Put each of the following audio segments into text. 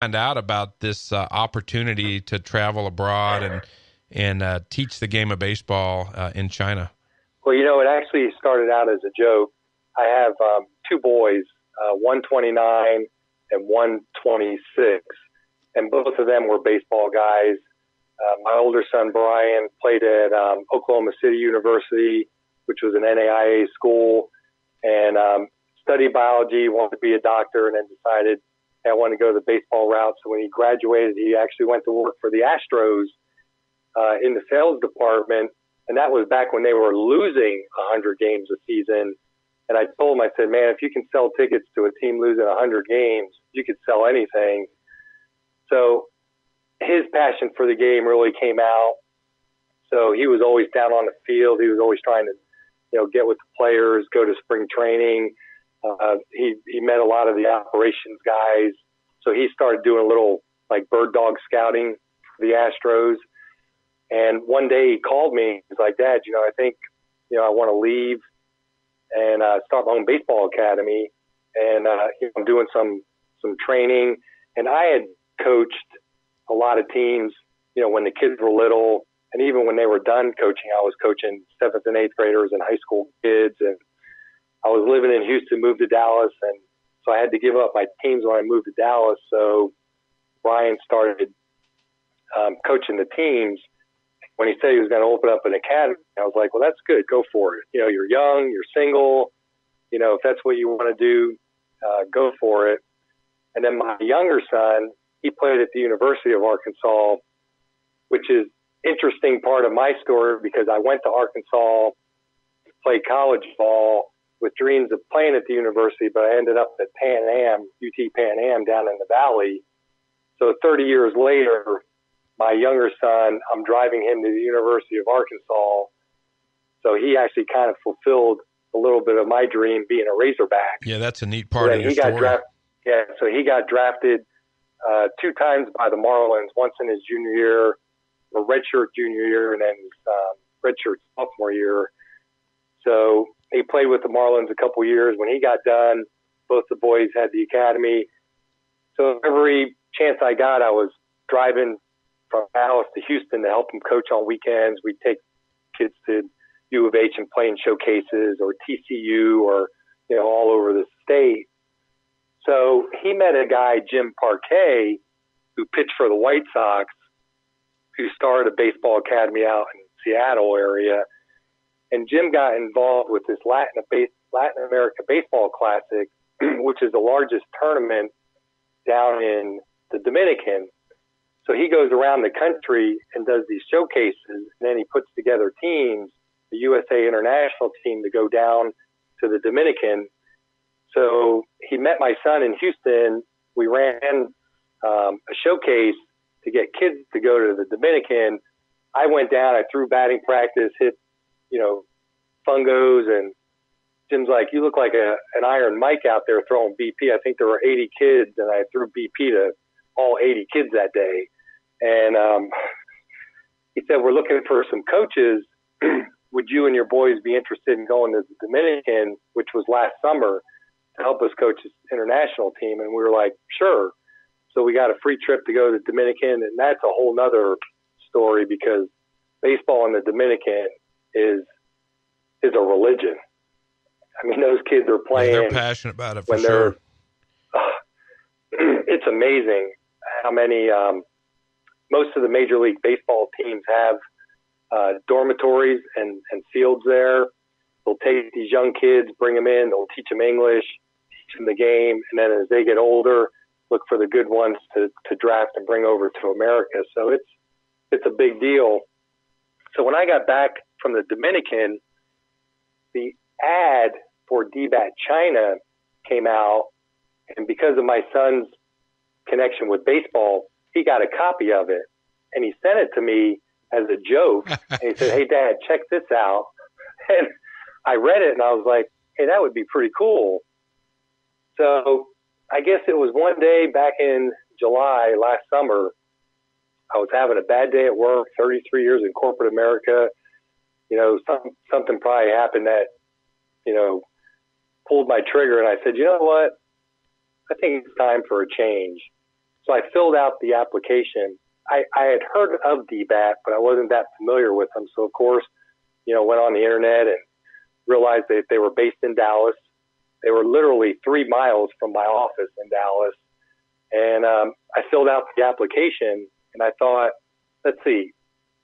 Find out about this opportunity to travel abroad and teach the game of baseball in China? Well, it actually started out as a joke. I have two boys, 129 and 126, and both of them were baseball guys. My older son, Brian, played at Oklahoma City University, which was an NAIA school, and studied biology, wanted to be a doctor, and then decided I wanted to go the baseball route. So when he graduated, he actually went to work for the Astros in the sales department, and that was back when they were losing 100 games a season. And I told him, I said, man, if you can sell tickets to a team losing 100 games, you could sell anything. So his passion for the game really came out. So he was always down on the field. He was always trying to, get with the players, go to spring training. He met a lot of the operations guys. So he started doing a little like bird dog scouting for the Astros. And one day he called me. He's like, Dad, I think, I want to leave and start my own baseball academy. And I'm doing some training. And I had coached a lot of teams, when the kids were little, and even when they were done coaching, I was coaching 7th and 8th graders and high school kids. And I was living in Houston, moved to Dallas, and so I had to give up my teams when I moved to Dallas. So Brian started coaching the teams. When he said he was going to open up an academy, I was like, well, that's good. Go for it. You're young, you're single. If that's what you want to do, go for it. And then my younger son, he played at the University of Arkansas, which is interesting part of my story because I went to Arkansas to play college ball with dreams of playing at the university, but I ended up at Pan Am, UT Pan Am down in the Valley. So 30 years later, my younger son, I'm driving him to the University of Arkansas. So he actually kind of fulfilled a little bit of my dream being a Razorback. Yeah, that's a neat part of your story. So he got drafted 2 times by the Marlins, once in his junior year, or redshirt junior year, and then redshirt sophomore year. So he played with the Marlins a couple years. When he got done, both the boys had the academy. So every chance I got, I was driving from Dallas to Houston to help him coach on weekends. We'd take kids to U of H and playing showcases, or TCU, or all over the state. So he met a guy, Jim Parquet, who pitched for the White Sox, who started a baseball academy out in the Seattle area. And Jim got involved with this Latin America Baseball Classic, which is the largest tournament down in the Dominican. So he goes around the country and does these showcases, and then he puts together teams, the USA International team, to go down to the Dominican. So he met my son in Houston. We ran a showcase to get kids to go to the Dominican. I went down, I threw batting practice, hit, fungos, and Jim's like, you look like an Iron Mike out there throwing BP. I think there were 80 kids, and I threw BP to all 80 kids that day. And he said, we're looking for some coaches. Would you and your boys be interested in going to the Dominican, which was last summer, to help us coach this international team? And we were like, sure. So we got a free trip to go to the Dominican, and that's a whole nother story because baseball in the Dominican is a religion. I mean, those kids are playing. Yeah, they're passionate about it for sure. It's amazing how many, most of the Major League Baseball teams have dormitories and fields there. They'll take these young kids, bring them in, they'll teach them English, teach them the game, and then as they get older, look for the good ones to draft and bring over to America. So it's a big deal. So when I got back from the Dominican, the ad for D-BAT China came out, and because of my son's connection with baseball, he got a copy of it, and he sent it to me as a joke. And he said, hey, Dad, check this out. And I read it, and I was like, hey, that would be pretty cool. So I guess it was one day back in July last summer, I was having a bad day at work, 33 years in corporate America. Something probably happened that, pulled my trigger. And I said, you know what? I think it's time for a change. So I filled out the application. I had heard of D-BAT, but I wasn't that familiar with them. So, of course, went on the internet and realized that they were based in Dallas. They were literally 3 miles from my office in Dallas. And I filled out the application, and I thought, let's see,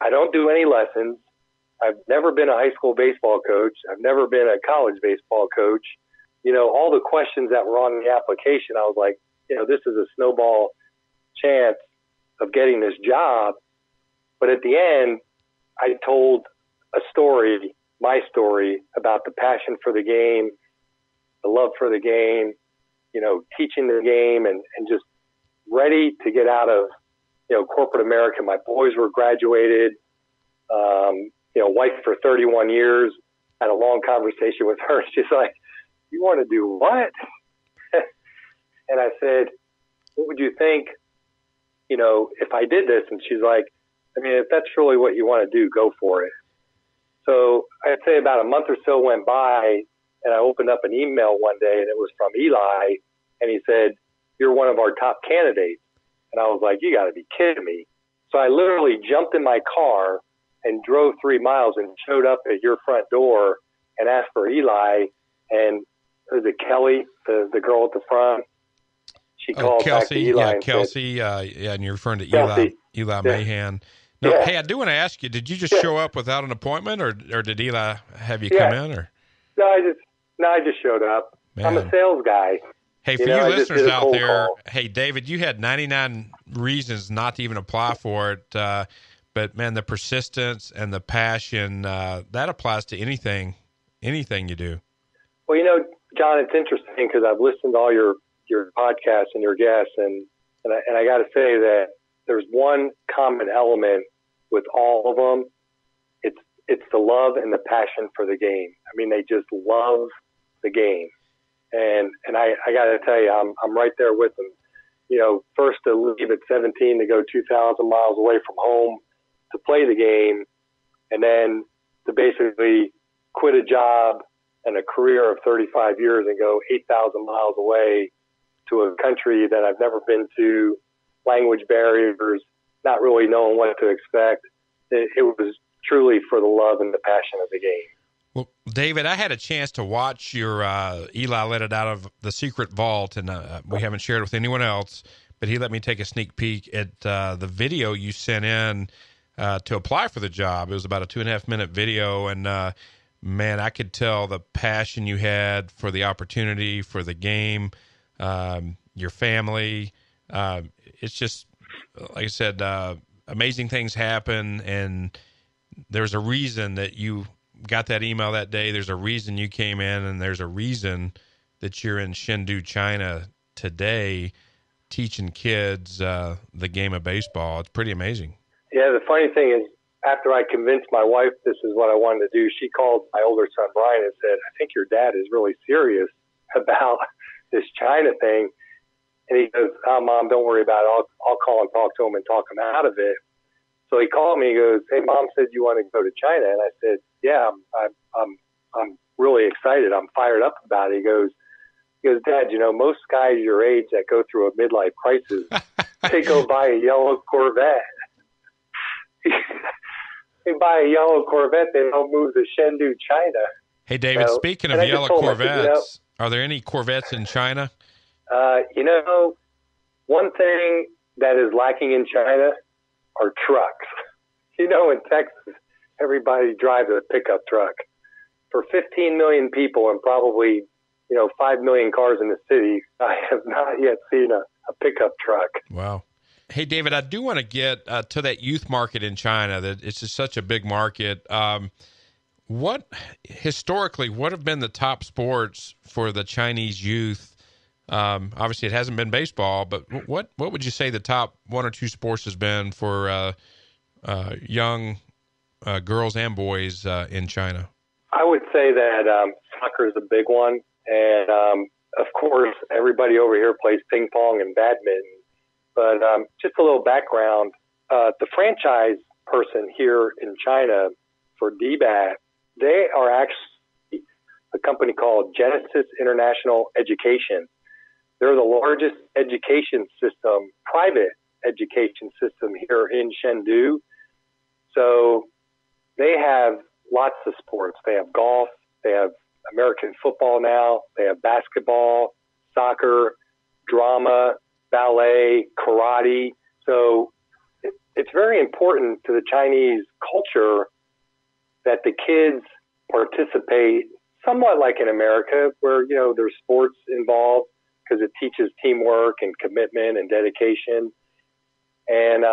I don't do any lessons. I've never been a high school baseball coach. I've never been a college baseball coach. All the questions that were on the application, I was like, this is a snowball chance of getting this job. But at the end, I told a story, my story, about the passion for the game, the love for the game, teaching the game, and just ready to get out of, corporate America. My boys were graduated, wife for 31 years. Had a long conversation with her. She's like, "You want to do what?" And I said, "What would you think, if I did this?" And she's like, if that's really what you want to do, go for it. So I'd say about a month or so went by, and I opened up an email one day, and it was from Eli, and he said, "You're one of our top candidates." And I was like, "You got to be kidding me." So I literally jumped in my car and drove 3 miles and showed up at your front door and asked for Eli. And was it Kelly, the girl at the front? She called Kelsey, back to Eli. yeah, and Kelsey, and you're referring to Kelsey. Eli Yeah. Mahan. No, Yeah. Hey, I do want to ask you: did you just show up without an appointment, or did Eli have you come in? Or No, I just showed up. Man. I'm a sales guy. Hey, for you I just listeners did a out cold there, call. hey, David, you had 99 reasons not to even apply for it. But, man, the persistence and the passion, that applies to anything you do. Well, John, it's interesting because I've listened to all your podcasts and your guests, and I got to say that there's one common element with all of them. It's the love and the passion for the game. They just love the game. And I got to tell you, I'm right there with them. First to leave at 17 to go 2,000 miles away from home to play the game, and then to basically quit a job and a career of 35 years and go 8,000 miles away to a country that I've never been to, language barriers, not really knowing what to expect. It was truly for the love and the passion of the game. Well, David, I had a chance to watch your Eli let it out of the secret vault, and we haven't shared it with anyone else, but he let me take a sneak peek at the video you sent in to apply for the job. It was about a 2.5-minute video, and man, I could tell the passion you had for the opportunity, for the game, your family. It's just, like I said, amazing things happen, and there's a reason that you got that email that day. There's a reason you came in, and there's a reason that you're in Chengdu, China today teaching kids the game of baseball. It's pretty amazing. Yeah, the funny thing is, after I convinced my wife this is what I wanted to do, she called my older son, Brian, and said, "I think your dad is really serious about this China thing." And he goes, "Oh, Mom, don't worry about it. I'll call and talk to him and talk him out of it." So he called me. He goes, "Hey, Mom said you want to go to China." And I said, "Yeah, I'm really excited. I'm fired up about it." He goes, "Dad, most guys your age that go through a midlife crisis, they go buy a yellow Corvette. They buy a yellow Corvette. They don't move to Chengdu, China." Hey, David, speaking of yellow Corvettes, are there any Corvettes in China? One thing that is lacking in China are trucks. In Texas, everybody drives a pickup truck. For 15 million people and probably, 5 million cars in the city, I have not yet seen a pickup truck. Wow. Hey, David, I do want to get to that youth market in China. That it's just such a big market. What have been the top sports for the Chinese youth? Obviously, it hasn't been baseball, but what would you say the top 1 or 2 sports has been for young girls and boys in China? I would say that soccer is a big one, and of course, everybody over here plays ping pong and badminton. But just a little background, the franchise person here in China for D-BAT, they are actually a company called Genesis International Education. They're the largest education system, private education system here in Chengdu. So they have lots of sports. They have golf. They have American football now. They have basketball, soccer, drama, ballet, karate. So it's very important to the Chinese culture that the kids participate somewhat like in America, where, there's sports involved because it teaches teamwork and commitment and dedication. And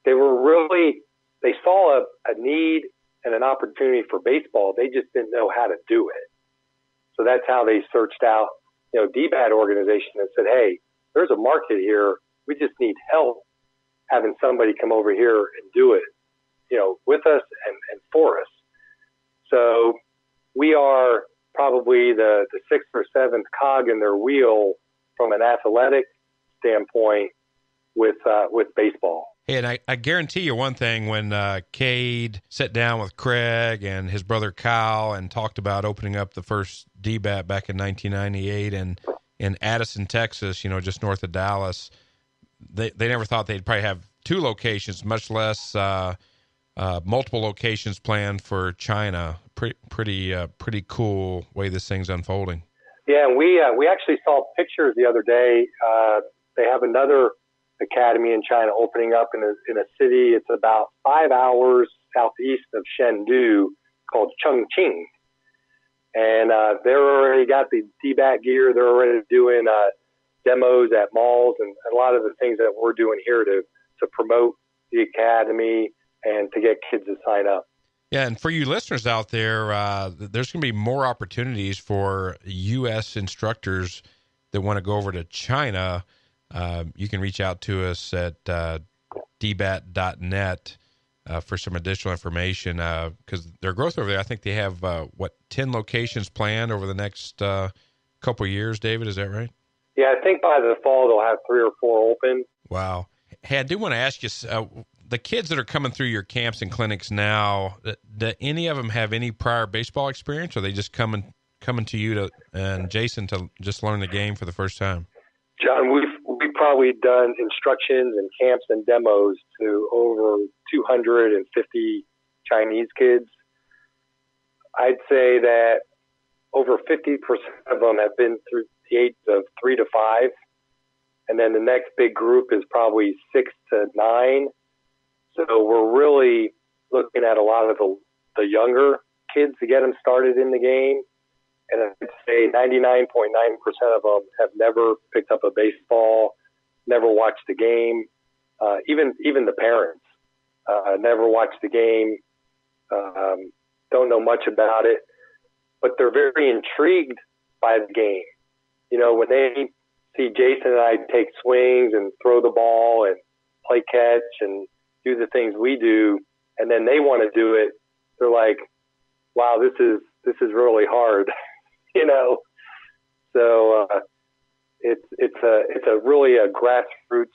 they saw a need and an opportunity for baseball. They just didn't know how to do it. So that's how they searched out, D-BAT organization and said, hey, there's a market here. We just need help having somebody come over here and do it, with us and for us. So we are probably the sixth or seventh cog in their wheel from an athletic standpoint with baseball. Hey, and I guarantee you one thing, when Cade sat down with Craig and his brother Kyle and talked about opening up the first D-BAT back in 1998 and in Addison, Texas, just north of Dallas, they never thought they'd probably have two locations, much less multiple locations planned for China. Pretty cool way this thing's unfolding. Yeah, and we actually saw pictures the other day. They have another academy in China opening up in a city. It's about 5 hours southeast of Chengdu called Chengdu. And they're already got the D-BAT gear. They're already doing demos at malls and a lot of the things that we're doing here to promote the academy and to get kids to sign up. Yeah, and for you listeners out there, there's going to be more opportunities for U.S. instructors that want to go over to China. You can reach out to us at dbat.net for some additional information, because their growth over there, I think they have, 10 locations planned over the next couple of years, David, is that right? Yeah, I think by the fall they'll have 3 or 4 open. Wow. Hey, I do want to ask you, the kids that are coming through your camps and clinics now, do any of them have any prior baseball experience, or are they just coming to you and Jason to just learn the game for the first time? John, we've probably done instructions and camps and demos to over 250 Chinese kids. I'd say that over 50% of them have been through the age of 3 to 5. And then the next big group is probably 6 to 9. So we're really looking at a lot of the younger kids to get them started in the game. And I'd say 99.9% of them have never picked up a baseball, never watched the game. Even the parents never watched the game, don't know much about it, but they're very intrigued by the game. When they see Jason and I take swings and throw the ball and play catch and do the things we do, and then they want to do it, they're like, wow, this is really hard. So it's a really a grassroots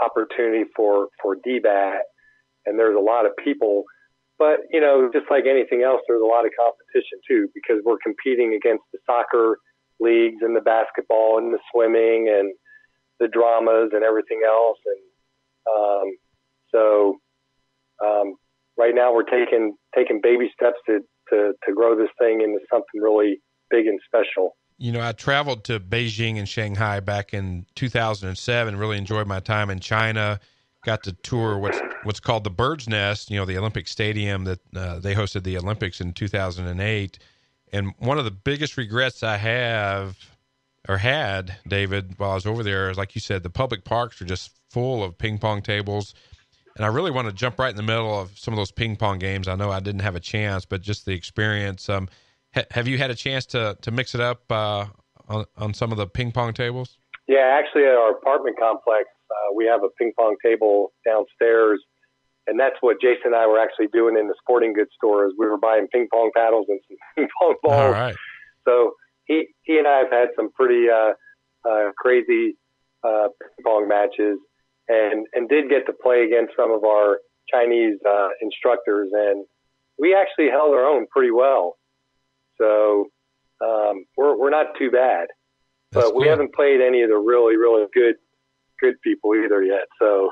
opportunity for D-BAT, and there's a lot of people, but just like anything else, there's a lot of competition too, because we're competing against the soccer leagues and the basketball and the swimming and the dramas and everything else, and right now we're taking baby steps to grow this thing into something really big and special. I traveled to Beijing and Shanghai back in 2007, really enjoyed my time in China, got to tour what's called the Bird's Nest, the Olympic Stadium that they hosted the Olympics in 2008. And one of the biggest regrets I had, David, while I was over there, is, like you said, the public parks are just full of ping pong tables. And I really want to jump right in the middle of some of those ping pong games. I know I didn't have a chance, but just the experience. Have you had a chance to mix it up on some of the ping pong tables? Yeah, actually at our apartment complex, we have a ping pong table downstairs. And that's what Jason and I were actually doing in the sporting goods store, is we were buying ping pong paddles and some ping pong balls. All right. So he and I have had some pretty crazy ping pong matches, and did get to play against some of our Chinese instructors, and we actually held our own pretty well. So we're not too bad. But we haven't played any of the really, really good people either yet. So